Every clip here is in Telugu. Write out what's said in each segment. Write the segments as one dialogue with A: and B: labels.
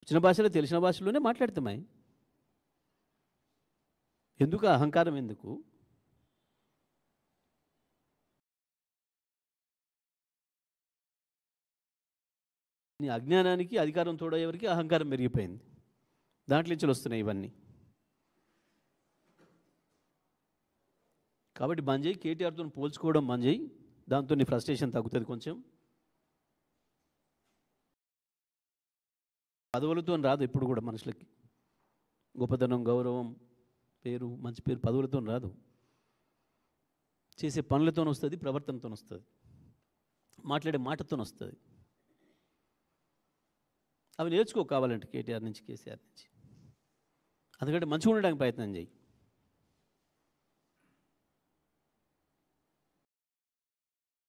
A: వచ్చిన భాషలో తెలిసిన భాషలోనే మాట్లాడతామా? ఎందుకు అహంకారం ఎందుకు? నీ అజ్ఞానానికి అధికారం తోడయ్యేవరికి అహంకారం పెరిగిపోయింది. దాంట్లో నుంచి వస్తున్నాయి ఇవన్నీ. కాబట్టి బంద్ చేయి, కేటీఆర్తో పోల్చుకోవడం బంద్ చేయి. దాంతో నీ ఫ్రస్ట్రేషన్ తగ్గుతుంది కొంచెం. పదవులతో రాదు ఎప్పుడు కూడా మనుషులకి. గొప్పతనం, గౌరవం, పేరు, మంచి పేరు పదవులతో రాదు. చేసే పనులతో వస్తుంది, ప్రవర్తనతో వస్తుంది, మాట్లాడే మాటతో వస్తుంది. అవి నేర్చుకో కావాలంటే కేటీఆర్ నుంచి, కేసీఆర్ నుంచి. అందుకంటే మంచిగా ఉండడానికి ప్రయత్నం చేయి.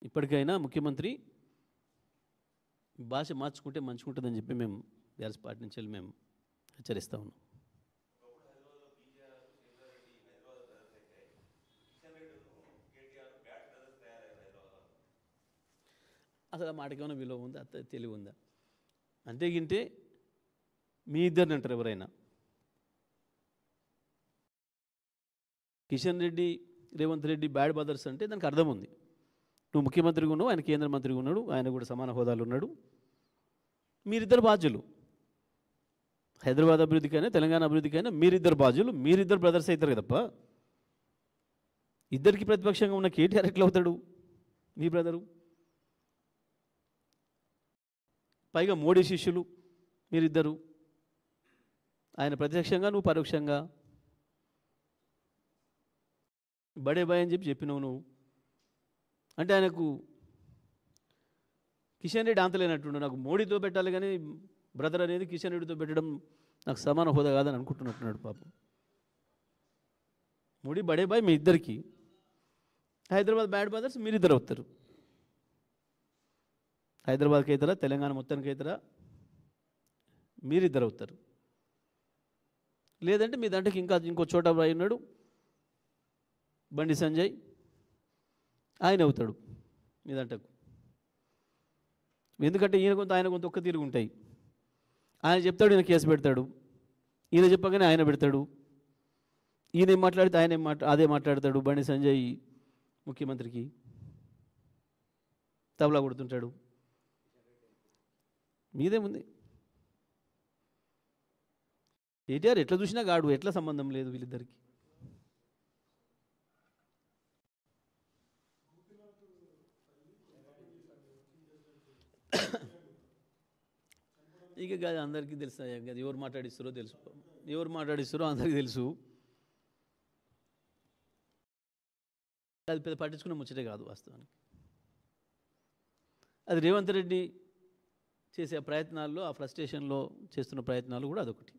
A: ఇప్పటికైనా ముఖ్యమంత్రి భాష మార్చుకుంటే మంచిగా ఉంటుందని చెప్పి మేము బీఆర్ఎస్ పార్టీ నుంచి వెళ్ళి మేము హెచ్చరిస్తూ ఉన్నాం. అసలు ఆ మాటకి ఏమైనా విలువ ఉందా? తెలివి ఉందా? అంతేగింటే మీ ఇద్దరిని అంటారు ఎవరైనా. కిషన్ రెడ్డి, రేవంత్ రెడ్డి బ్యాడ్ బ్రదర్స్ అంటే దానికి అర్థం ఉంది. నువ్వు ముఖ్యమంత్రిగా ఉన్నావు, ఆయన కేంద్ర మంత్రిగా ఉన్నాడు, ఆయన కూడా సమాన హోదాలు ఉన్నాడు. మీరిద్దరు బాధ్యులు. హైదరాబాద్ అభివృద్ధికైనా తెలంగాణ అభివృద్ధికైనా మీరిద్దరు బాధ్యులు. మీరిద్దరు బ్రదర్స్ అవుతారు తప్ప ఇద్దరికి ప్రతిపక్షంగా ఉన్న కేటీఆర్ ఎట్లా అవుతాడు మీ బ్రదరు? పైగా మోడీ శిష్యులు మీరిద్దరు. ఆయన ప్రత్యక్షంగా, నువ్వు పరోక్షంగా. బడే బాయ్ అని చెప్పినావు నువ్వు. అంటే ఆయనకు కిషన్ రెడ్డి అంతలేనట్టుండు. నాకు మోడీతో పెట్టాలి కానీ బ్రదర్ అనేది కిషన్ రెడ్డితో పెట్టడం నాకు సమాన హోదా కాదని అనుకుంటున్నట్టున్నాడు పాపం. మోడీ బడే బాయ్ మీ ఇద్దరికి. హైదరాబాద్ బ్యాడ్ బ్రదర్స్ మీరిద్దరు అవుతారు. హైదరాబాద్కి అవుతారా, తెలంగాణ మొత్తానికి అవుతారా, మీరిద్దరు అవుతారు. లేదంటే మీ దాంట్లోకి ఇంకో చోట బాయ్ ఉన్నాడు, బండి సంజయ్, ఆయన అవుతాడు మీ దాంట్లకు. ఎందుకంటే ఈయన కొంత ఆయన కొంత ఒక్క తీరుగు ఉంటాయి. ఆయన చెప్తాడు, ఈయన కేసు పెడతాడు. ఈయన చెప్పగానే ఆయన పెడతాడు. ఈయన ఏం మాట్లాడితే ఆయన అదే మాట్లాడతాడు. బండి సంజయ్ ముఖ్యమంత్రికి తబలా కొడుతుంటాడు. మీదేముంది? కేటీఆర్ ఎట్లా చూసినా గాడు, ఎట్లా సంబంధం లేదు వీళ్ళిద్దరికి. ఇక కాదు, అందరికీ తెలుసు. అది ఎవరు మాట్లాడిస్తారో తెలుసు, ఎవరు మాట్లాడిస్తారో అందరికీ తెలుసు. అది పెద్ద పట్టించుకున్న ముచ్చటే కాదు వాస్తవానికి. అది రేవంత్ రెడ్డి చేసే ప్రయత్నాల్లో, ఆ ఫ్రస్ట్రేషన్లో చేస్తున్న ప్రయత్నాలు కూడా అదొకటి.